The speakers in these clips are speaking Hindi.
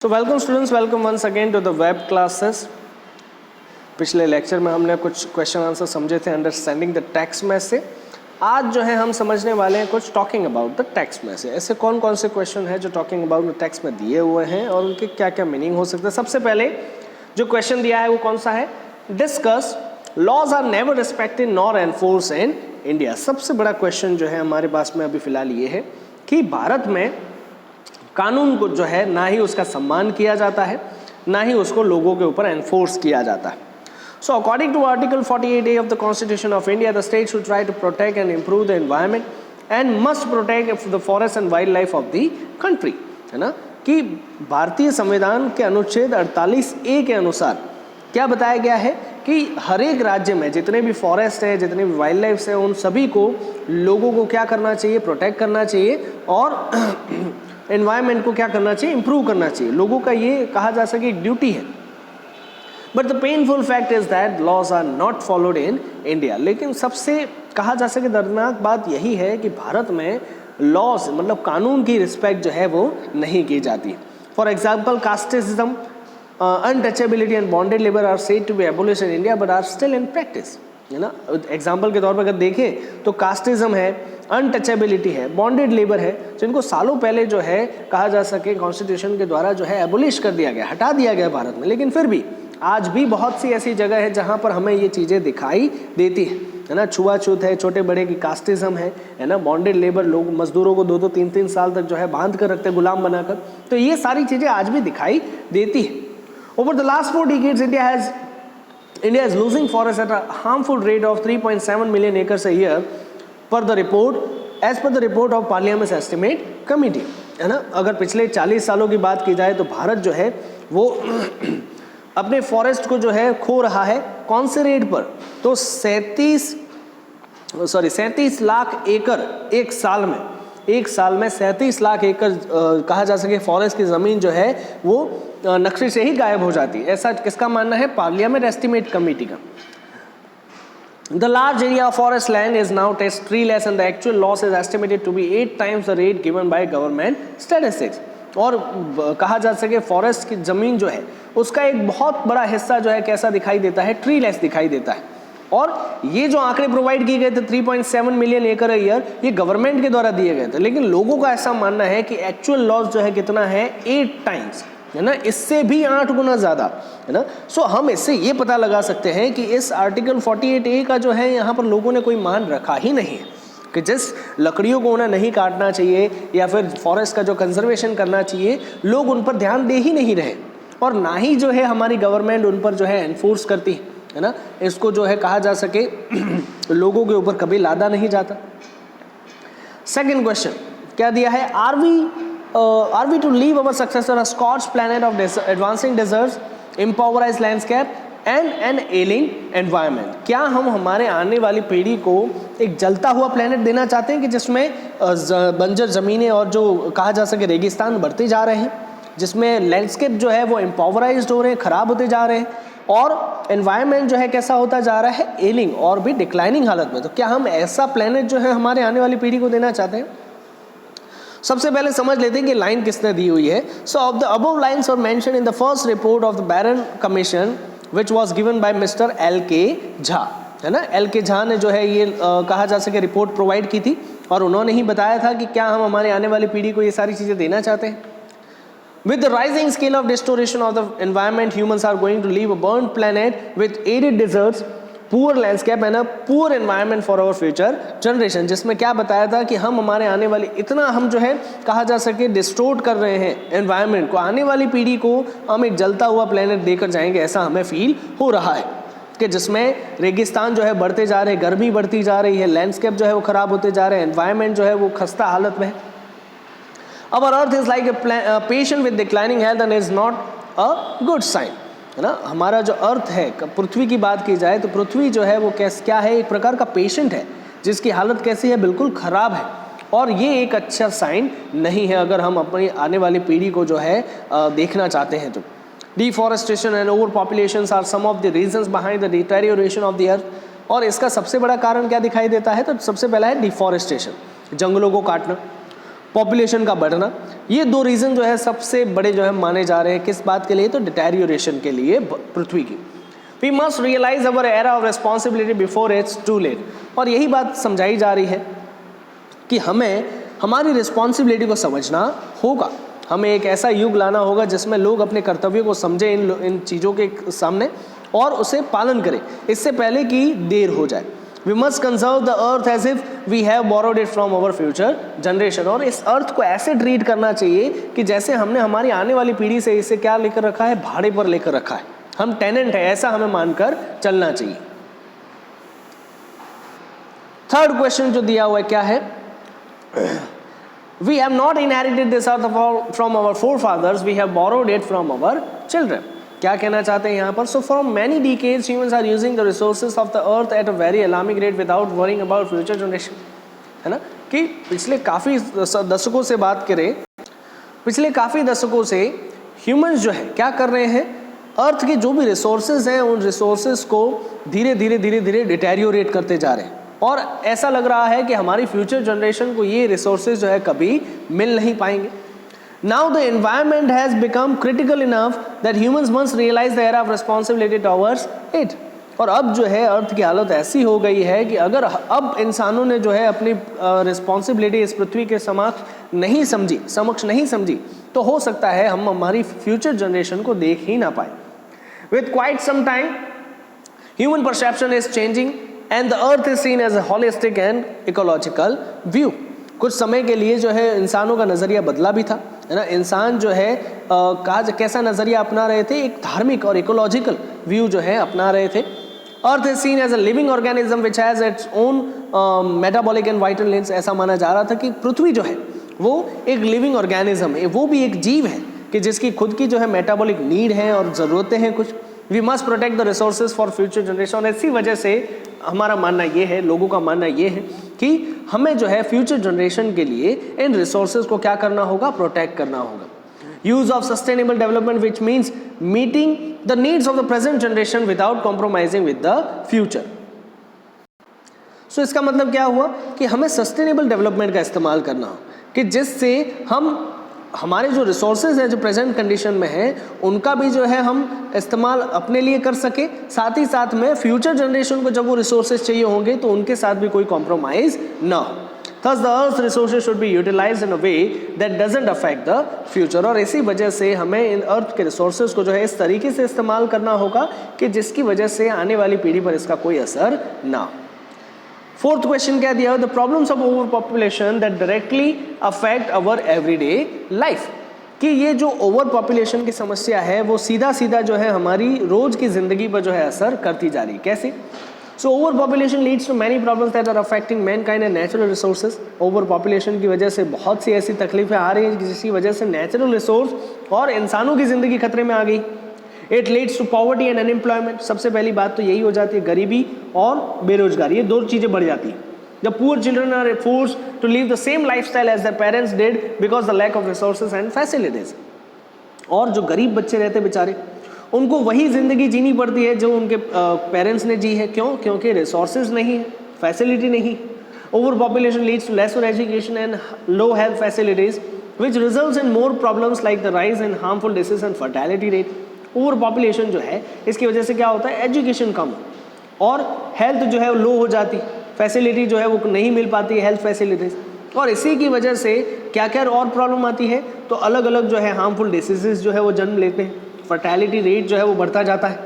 So welcome students, welcome once again to the web classes. पिछले लेक्चर में हमने कुछ क्वेश्चन आंसर समझे थे अंडरस्टैंडिंग द टेक्स्ट में से। आज जो है हम समझने वाले हैं कुछ टॉकिंग अबाउट द टेक्स्ट में से। ऐसे कौन कौन से क्वेश्चन हैं जो टॉकिंग अबाउट द टेक्स्ट में दिए हुए हैं और उनके क्या क्या मीनिंग हो सकते हैं। सबसे पहले जो क्वेश्चन दिया है वो कौन सा है, discuss laws are never respected nor enforce in India. सबसे बड़ा क्वेश्चन जो है हमारे पास में अभी फिलहाल ये है कि भारत में कानून को जो है ना ही उसका सम्मान किया जाता है, ना ही उसको लोगों के ऊपर एनफोर्स किया जाता है। So according to article 48A of the constitution of India, the state should try to protect and improve the environment and must protect the forest and wild life of the country, है ना। कि भारतीय संविधान के अनुच्छेद 48A के अनुसार क्या बताया गया है कि हर एक राज्य में जितने भी फॉरेस्ट है, जितने भी वाइल्ड लाइफ है, उन सभी को लोगों को क्या करना चाहिए, प्रोटेक्ट करना चाहिए और एनवायरनमेंट को क्या करना चाहिए, इंप्रूव करना चाहिए। लोगों का ये कहा जा सके एक ड्यूटी है। But the painful fact is that laws are not followed in India. लेकिन सबसे कहा जा सके दर्दनाक बात यही है कि भारत में लॉज मतलब कानून की रिस्पेक्ट जो है वो नहीं की जाती। For example casteism, untouchability and bonded labour are said to be abolished in India but are still in practice, है ना। एग्जाम्पल के तौर पर अगर देखें तो कास्टिज्म है, अनटचेबिलिटी है, बॉन्डेड लेबर है, जिनको सालों पहले जो है कहा जा सके कॉन्स्टिट्यूशन के द्वारा जो है एबोलिश कर दिया गया, हटा दिया गया भारत में। लेकिन फिर भी आज भी बहुत सी ऐसी जगह है जहाँ पर हमें ये चीज़ें दिखाई देती है ना। छुआछूत है, छोटे बड़े की कास्टिज्म है ना, बॉन्डेड लेबर, लोग मजदूरों को 2-2, 3-3 साल तक जो है बांध कर रखते हैं गुलाम बनाकर। तो ये सारी चीज़ें आज भी दिखाई देती है। Over the last 4 decades India is losing forests at a harmful rate of 3.7 million acres a year as per the report of Parliament's estimate committee, है ना। अगर पिछले 40 सालों की बात की जाए तो भारत जो है वो अपने फॉरेस्ट को जो है खो रहा है। कौन से रेट पर, तो 37 लाख एकड़ एक साल में 37 लाख एकड़ कहा जा सके फॉरेस्ट की ज़मीन जो है वो नक्शे से ही गायब हो जाती है। ऐसा किसका मानना है, पार्लियामेंट एस्टिमेट कमेटी का। The large area of forest land is now test treeless and the actual loss is estimated to be 8 times the rate given by government statistics. और कहा जा सके फॉरेस्ट की ज़मीन जो है उसका एक बहुत बड़ा हिस्सा जो है कैसा दिखाई देता है, ट्रीलेस दिखाई देता है। और ये जो आंकड़े प्रोवाइड किए गए थे 3.7 मिलियन एकड़ ईयर, ये गवर्नमेंट के द्वारा दिए गए थे। लेकिन लोगों का ऐसा मानना है कि एक्चुअल लॉस जो है कितना है, 8 times, है ना, इससे भी 8 गुना ज़्यादा, है ना। सो हम इससे ये पता लगा सकते हैं कि इस आर्टिकल 48A का जो है यहाँ पर लोगों ने कोई मान रखा ही नहीं है कि जिस लकड़ियों को उन्हें नहीं काटना चाहिए या फिर फॉरेस्ट का जो कंजर्वेशन करना चाहिए, लोग उन पर ध्यान दे ही नहीं रहे और ना ही जो है हमारी गवर्नमेंट उन पर जो है एनफोर्स करती है ना। इसको जो है कहा जा सके लोगों के ऊपर कभी लादा नहीं जाता। सेकंड क्वेश्चन क्या दिया है, are we to leave our successor a scorched planet of advancing deserts, impoverished landscape and an ailing environment. क्या हम हमारे आने वाली पीढ़ी को एक जलता हुआ प्लैनेट देना चाहते हैं कि जिसमें बंजर ज़मीनें और जो कहा जा सके रेगिस्तान बढ़ते जा रहे हैं, जिसमें लैंडस्केप जो है वो इम्पावराइज्ड हो रहे हैं, ख़राब होते जा रहे हैं, और एनवायरनमेंट जो है कैसा होता जा रहा है, एलिंग और भी डिक्लाइनिंग हालत में। तो क्या हम ऐसा प्लैनेट जो है हमारे आने वाली पीढ़ी को देना चाहते हैं? सबसे पहले समझ लेते हैं कि लाइन किसने दी हुई है। So of the above lines are mentioned in the first report of the barren commission which was given by mister L.K. Jha, है ना। L.K. झा ने जो है ये कहा जा सके रिपोर्ट प्रोवाइड की थी और उन्होंने ही बताया था कि क्या हम हमारे आने वाली पीढ़ी को ये सारी चीज़ें देना चाहते हैं। With the rising scale of distortion of the environment, humans are going to leave a burnt planet with arid deserts, poor landscape and a poor environment for our future generation। जिसमें क्या बताया था कि हम हमारे आने वाली इतना हम जो है कहा जा सके डिस्टोर्ट कर रहे हैं एनवायरनमेंट को, आने वाली पीढ़ी को हम एक जलता हुआ प्लेनेट देकर जाएंगे, ऐसा हमें फील हो रहा है कि जिसमें रेगिस्तान जो है बढ़ते जा रहे हैं, गर्मी बढ़ती जा रही है, लैंडस्केप जो है वो ख़राब होते जा रहे हैं, एनवायरनमेंट जो है वो खस्ता हालत में है। Our earth is like a patient with declining health and is not a good sign, है ना। हमारा जो अर्थ है, पृथ्वी की बात की जाए तो पृथ्वी जो है वो क्या है, एक प्रकार का पेशेंट है जिसकी हालत कैसी है, बिल्कुल ख़राब है। और ये एक अच्छा साइन नहीं है अगर हम अपनी आने वाली पीढ़ी को जो है देखना चाहते हैं तो। Deforestation and over population are some of the reasons behind the deterioration of the earth. और इसका सबसे बड़ा कारण क्या दिखाई देता है, तो सबसे पहला है डिफॉरेस्टेशन, जंगलों को काटना। पॉपुलेशन का बढ़ना, ये दो रीज़न जो है सबसे बड़े जो है माने जा रहे हैं किस बात के लिए, तो डिटेरियोरेशन के लिए पृथ्वी की। We must realise our era of responsibility before it's too late, और यही बात समझाई जा रही है कि हमें हमारी रिस्पॉन्सिबिलिटी को समझना होगा। हमें एक ऐसा युग लाना होगा जिसमें लोग अपने कर्तव्यों को समझें इन चीज़ों के सामने और उसे पालन करें इससे पहले कि देर हो जाए। We must conserve the earth as if we have borrowed it from our future generation, और इस अर्थ को ऐसे ट्रीट करना चाहिए कि जैसे हमने हमारी आने वाली पीढ़ी से इसे क्या लेकर रखा है, भाड़े पर लेकर रखा है, हम टेनेंट है, ऐसा हमें मानकर चलना चाहिए। थर्ड क्वेश्चन जो दिया हुआ है क्या है, we have not inherited this earth from our forefathers, we have borrowed it from our children। क्या कहना चाहते हैं यहाँ पर, so for many decades humans are using the resources of the earth at a very alarming rate without worrying about future generation, है ना, कि पिछले काफ़ी दशकों से बात करें, पिछले काफ़ी दशकों से ह्यूमंस जो है क्या कर रहे हैं, अर्थ के जो भी रिसोर्सेज हैं उन रिसोर्सेज को धीरे धीरे डिटेरियोरेट करते जा रहे हैं, और ऐसा लग रहा है कि हमारी फ्यूचर जनरेशन को ये रिसोर्सेज जो है कभी मिल नहीं पाएंगे। Now the environment has become critical enough that humans must realise the era of responsibility towards it, और अब जो है अर्थ की हालत ऐसी हो गई है कि अगर अब इंसानों ने जो है अपनी रिस्पॉन्सिबिलिटी इस पृथ्वी के समक्ष नहीं समझी तो हो सकता है हम हमारी फ्यूचर जनरेशन को देख ही ना पाए। With quite some time human perception is changing and the earth is seen as a holistic and ecological view। कुछ समय के लिए जो है इंसानों का नज़रिया बदला भी था, है ना, इंसान जो है कैसा नज़रिया अपना रहे थे, एक धार्मिक और इकोलॉजिकल व्यू जो है अपना रहे थे। Earth is seen as a living organism which has its own metabolic and vital needs, ऐसा माना जा रहा था कि पृथ्वी जो है वो एक लिविंग ऑर्गेनिज्म है, वो भी एक जीव है कि जिसकी खुद की जो है मेटाबॉलिक नीड है और ज़रूरतें हैं कुछ। We must protect the resources for future generation, और इसी वजह से हमारा मानना ये है, लोगों का मानना ये है कि हमें जो है फ्यूचर जनरेशन के लिए इन रिसोर्सेज को क्या करना होगा, प्रोटेक्ट करना होगा। Use of sustainable development which means meeting the needs of the present generation without compromising with the future. So इसका मतलब क्या हुआ कि हमें सस्टेनेबल डेवलपमेंट का इस्तेमाल करना हो कि जिससे हम हमारे जो रिसोर्सेज हैं जो प्रेजेंट कंडीशन में है उनका भी जो है हम इस्तेमाल अपने लिए कर सके, साथ ही साथ में फ्यूचर जनरेशन को जब वो रिसोर्सेज चाहिए होंगे तो उनके साथ भी कोई कॉम्प्रोमाइज ना हो। Thus the earth's resources should be utilized in a way that doesn't affect the future, और इसी वजह से हमें इन अर्थ के रिसोर्सेज को जो है इस तरीके से इस्तेमाल करना होगा कि जिसकी वजह से आने वाली पीढ़ी पर इसका कोई असर ना हो। फोर्थ क्वेश्चन क्या दिया, the problems of over population that directly affect our everyday life, कि ये जो ओवर पॉपुलेशन की समस्या है वो सीधा जो है हमारी रोज की जिंदगी पर जो है असर करती जा रही है। कैसे? So over population leads to many problems that are affecting mankind and natural resources. Over population की वजह से बहुत सी ऐसी तकलीफें आ रही हैं जिसकी वजह से नेचुरल रिसोर्स और इंसानों की जिंदगी खतरे में आ गई। It leads to poverty and unemployment, सबसे पहली बात तो यही हो जाती है, गरीबी और बेरोजगारी, ये दो चीज़ें बढ़ जाती हैं। The poor children are forced to live the same lifestyle as their parents did because the lack of resources and facilities। और जो गरीब बच्चे रहते बेचारे उनको वही ज़िंदगी जीनी पड़ती है जो उनके पेरेंट्स ने जी है। क्यों? क्योंकि रिसोर्सेज नहीं है, फैसिलिटी नहीं। Over population leads to lesser education and low health facilities which results in more problems like the rise in harmful disease and fertility rate. Over population जो है इसकी वजह से क्या होता है, एजुकेशन कम और हेल्थ जो है वो लो हो जाती, फैसिलिटी जो है वो नहीं मिल पाती, हेल्थ फैसिलिटीज, और इसी की वजह से क्या क्या और प्रॉब्लम आती है, तो अलग अलग जो है हार्मफुल डिसीजेज जो है वो जन्म लेते हैं, फर्टिलिटी रेट जो है वो बढ़ता जाता है।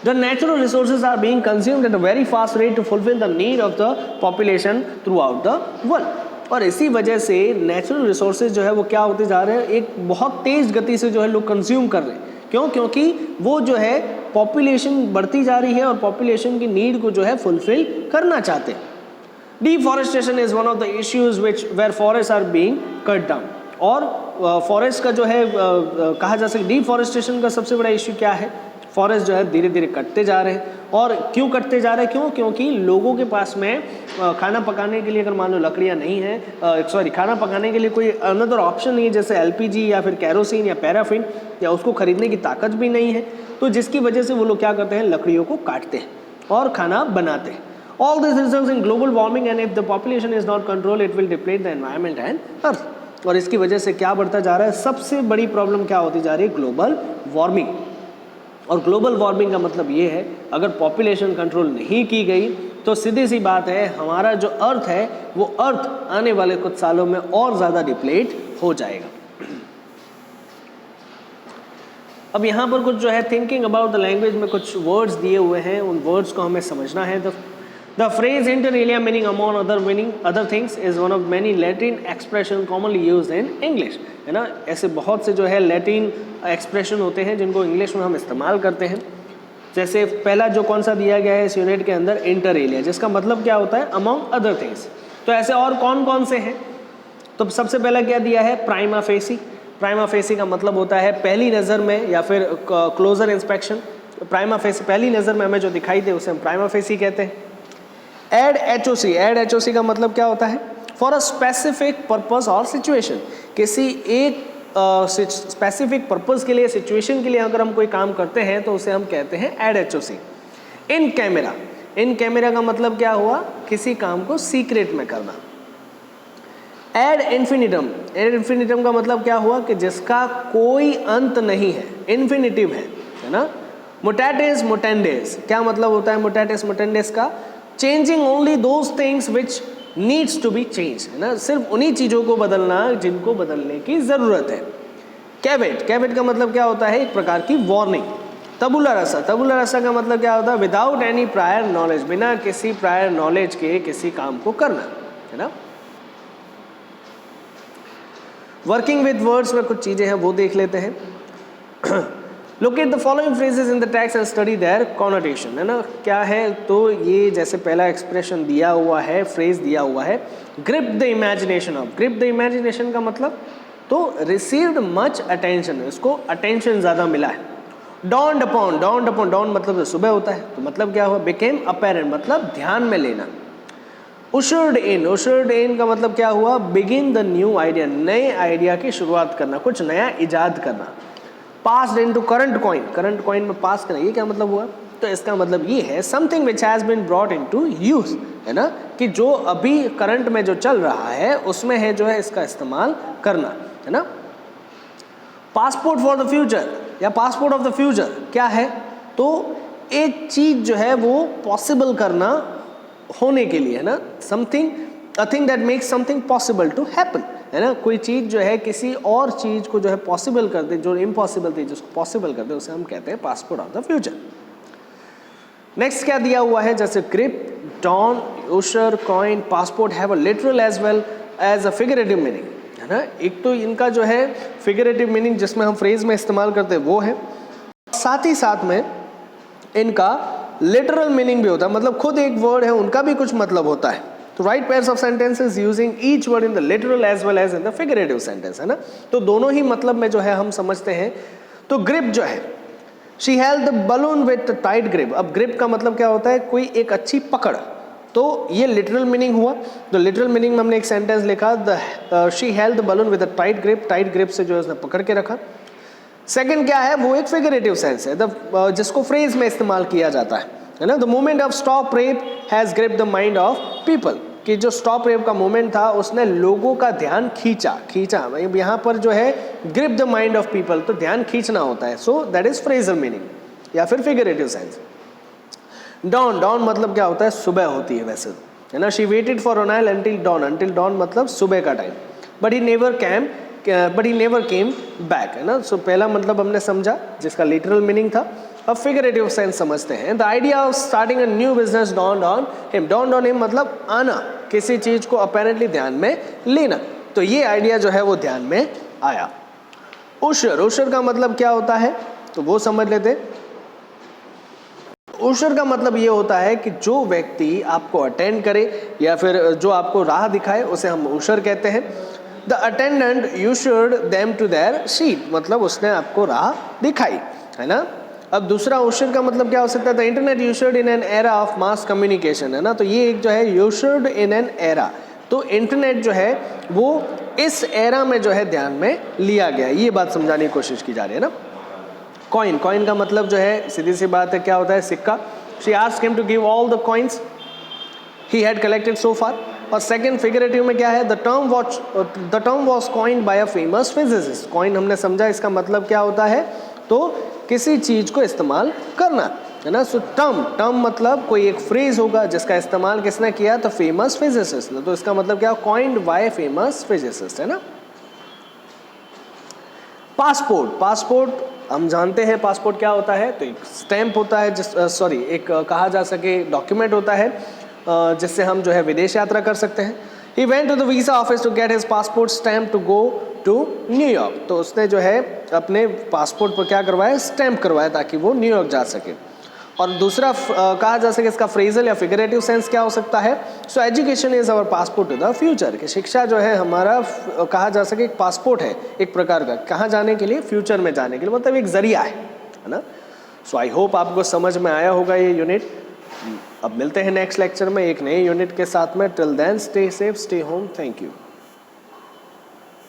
The natural resources are being consumed at a very fast rate to fulfill the need of the population throughout the world। और इसी वजह से नेचुरल रिसोर्सेज जो है वो क्या होते जा रहे हैं, एक बहुत तेज़ गति से जो है लोग कंज्यूम कर रहे हैं। क्यों? क्योंकि वो जो है पॉपुलेशन बढ़ती जा रही है और पॉपुलेशन की नीड को जो है फुलफिल करना चाहते हैं। Deforestation is one of the issues which where forest are being cut down. और फॉरेस्ट का जो है कहा जा सकता है, डिफॉरेस्टेशन का सबसे बड़ा इश्यू क्या है, फॉरेस्ट जो है धीरे धीरे कटते जा रहे हैं। और क्यों कटते जा रहे हैं? क्यों? क्योंकि लोगों के पास में खाना पकाने के लिए अगर मान लो लकड़ियाँ नहीं है, खाना पकाने के लिए कोई अनदर ऑप्शन नहीं है, जैसे एलपीजी या फिर कैरोसिन या पैराफिन, या उसको खरीदने की ताकत भी नहीं है, तो जिसकी वजह से वो लोग क्या करते हैं, लकड़ियों को काटते हैं और खाना बनाते हैं। All this results in global warming and if the population is not controlled, it will deplete the environment and earth. और इसकी वजह से क्या बढ़ता जा रहा है, सबसे बड़ी प्रॉब्लम क्या होती जा रही है, ग्लोबल वार्मिंग। और ग्लोबल वार्मिंग का मतलब ये है, अगर पॉपुलेशन कंट्रोल नहीं की गई तो सीधी सी बात है, हमारा जो अर्थ है वो अर्थ आने वाले कुछ सालों में और ज़्यादा डिप्लीट हो जाएगा। अब यहाँ पर कुछ जो है थिंकिंग अबाउट द लैंग्वेज में कुछ वर्ड्स दिए हुए हैं, उन वर्ड्स को हमें समझना है। The phrase inter alia meaning among other things is one of many Latin expression commonly used in English, है ना। ऐसे बहुत से जो है लैटिन एक्सप्रेशन होते हैं जिनको इंग्लिश में हम इस्तेमाल करते हैं। जैसे पहला जो कौन सा दिया गया है इस यूनिट के अंदर, इंटर एलिया, जिसका मतलब क्या होता है, अमॉन्ग अदर थिंग्स। तो ऐसे और कौन कौन से हैं, तो सबसे पहला क्या दिया है, प्राइमा फेसी। प्राइमा फेसी का मतलब होता है पहली नज़र में या फिर क्लोजर इंस्पेक्शन। प्राइमा फेसी पहली नज़र में हमें जो दिखाई दे उसे हम प्राइमा फेसी कहते हैं। एड एचओसी, एड एचओसी का मतलब क्या होता है, फॉर अ स्पेसिफिक पर्पस और सिचुएशन। किसी एक स्पेसिफिक पर्पस के लिए, सिचुएशन के लिए अगर हम कोई काम करते हैं तो उसे हम कहते हैं ad hoc. In camera, in camera का मतलब क्या हुआ, किसी काम को सीक्रेट में करना। एड इन्फिनिटम, एड इन्फिनिटम का मतलब क्या हुआ कि जिसका कोई अंत नहीं है, इन्फिनिटिव है ना। मुटैटिस मुटेंडेस, क्या मतलब होता है मुटैटिस मुटेंडेस का, changing only those things which needs to be change, है ना, सिर्फ उन्हीं चीज़ों को बदलना जिनको बदलने की ज़रूरत है। कैवेट, कैवेट का मतलब क्या होता है, एक प्रकार की वार्निंग। तबुला रसा, तबुला रसा का मतलब क्या होता है, विदाउट एनी प्रायर नॉलेज, बिना किसी प्रायर नॉलेज के किसी काम को करना, है ना। वर्किंग विद वर्ड्स में कुछ चीज़ें हैं वो देख लेते हैं। Locate the following phrases in the text and study their connotation, है ना। क्या है, तो ये जैसे पहला एक्सप्रेशन दिया हुआ है, फ्रेज दिया हुआ है, grip the imagination of, grip the imagination का मतलब तो received much attention, इसको attention ज़्यादा मिला है। dawned upon, dawned upon, dawn मतलब सुबह होता है, तो मतलब क्या हुआ, became apparent मतलब ध्यान में लेना। ushered in, ushered in का मतलब क्या हुआ, begin the new idea, नए आइडिया की शुरुआत करना, कुछ नया इजाद करना। Passed into current coin, current coin में पास करना, ये क्या मतलब हुआ, तो इसका मतलब ये है something which has been brought into use, है ना, कि जो अभी करंट में जो चल रहा है उसमें है जो है इसका इस्तेमाल करना, है ना। पासपोर्ट फॉर द फ्यूचर या पासपोर्ट ऑफ द फ्यूचर क्या है, तो एक चीज़ जो है वो पॉसिबल करना होने के लिए, है ना, something, a thing that makes something possible to happen, है ना, कोई चीज़ जो है किसी और चीज़ को जो है पॉसिबल कर दे, जो इम्पॉसिबल थी जिसको पॉसिबल कर दे, उसे हम कहते हैं passport of the future. Next क्या दिया हुआ है, जैसे grip, dawn, usher, coin, passport have a literal as well as a figurative meaning, है ना। एक तो इनका जो है फिगरेटिव मीनिंग जिसमें हम फ्रेज में इस्तेमाल करते हैं वो है, साथ ही साथ में इनका लिटरल मीनिंग भी होता है, मतलब खुद एक वर्ड है उनका भी कुछ मतलब होता है। तो write pairs of sentences using each word in the literal as well as in the figurative sentence, है ना, तो दोनों ही मतलब में जो है हम समझते हैं। तो ग्रिप जो है, she held the balloon with tight grip, अब ग्रिप का मतलब क्या होता है, कोई एक अच्छी पकड़, तो ये लिटरल मीनिंग हुआ। तो लिटरल मीनिंग में हमने एक सेंटेंस लिखा, the she held the balloon with tight grip, tight grip से जो है उसने पकड़ के रखा। सेकंड क्या है, वो एक फिगरेटिव सेंस है, जिसको फ्रेज में इस्तेमाल किया जाता है ना। The moment of stop rape has grip the mind of people, कि जो स्टॉप रेप का मोमेंट था उसने लोगों का ध्यान खींचा, यहाँ पर जो है grip the mind of people, तो ध्यान खींचना होता है, so that is phrasal meaning या फिर फिगरेटिव सेंस। डॉन, डॉन मतलब क्या होता है, सुबह होती है वैसे, है ना। शी वेटेड फॉर रोनाइल अंटिल डॉन, अंटिल डॉन मतलब सुबह का time, but he never came back, है ना। सो पहला मतलब हमने समझा जिसका लिटरल मीनिंग था। अब फिगरेटिव सेंस समझते हैं। The idea of starting a new business dawned on him, dawned on him मतलब आना, किसी चीज को अपेरेंटली ध्यान में लेना, तो ये आइडिया जो है वो ध्यान में आया। उशर, उशर का मतलब क्या होता है, तो वो समझ लेते। उशर का मतलब ये होता है कि जो व्यक्ति आपको अटेंड करे या फिर जो आपको राह दिखाए उसे हम उशर कहते हैं। The attendant ushered them to their seat, मतलब उसने आपको राह दिखाई, है ना। अब दूसरा usher का मतलब क्या हो सकता है, the internet ushered in an era of mass communication, है ना। तो ये एक जो है ushered in an era, तो इंटरनेट जो है वो इस एरा में जो है ध्यान में लिया गया, ये बात समझाने की कोशिश की जा रही है ना। कॉइन, कॉइन का मतलब जो है सीधी सी बात है क्या होता है, सिक्का। She asked him to give all the coins, he had collected so far. और सेकंड फिगरेटिव में क्या है, the term was coined by a famous physicist. Coin हमने समझा इसका मतलब क्या होता है, तो किसी चीज को इस्तेमाल करना, है ना। सो टर्म मतलब कोई एक फ्रेज होगा जिसका इस्तेमाल किसने किया, तो फेमस फिजिसिस्ट ने। तो इसका मतलब क्या, कॉइन्ड बाय फेमस फिजिसिस्ट, है ना। पासपोर्ट हम जानते हैं पासपोर्ट क्या होता है, तो एक स्टैंप होता है एक कहा जा सके डॉक्यूमेंट होता है जिससे हम जो है विदेश यात्रा कर सकते हैं। He went to the visa office to get his passport stamp to go to New York। तो उसने जो है अपने पासपोर्ट पर क्या करवाया, स्टैंप करवाया ताकि वो न्यूयॉर्क जा सके। और दूसरा कहा जा सके इसका फ्रेजल या फिगरेटिव सेंस क्या हो सकता है, so education is our passport to the future, कि शिक्षा जो है हमारा कहा जा सके एक पासपोर्ट है एक प्रकार का, कहाँ जाने के लिए, फ्यूचर में जाने के लिए, मतलब एक जरिया है ना। सो आई होप आपको समझ में आया होगा ये यूनिट। अब मिलते हैं नेक्स्ट लेक्चर में एक नए यूनिट के साथ में। Till then stay safe, stay home, thank you.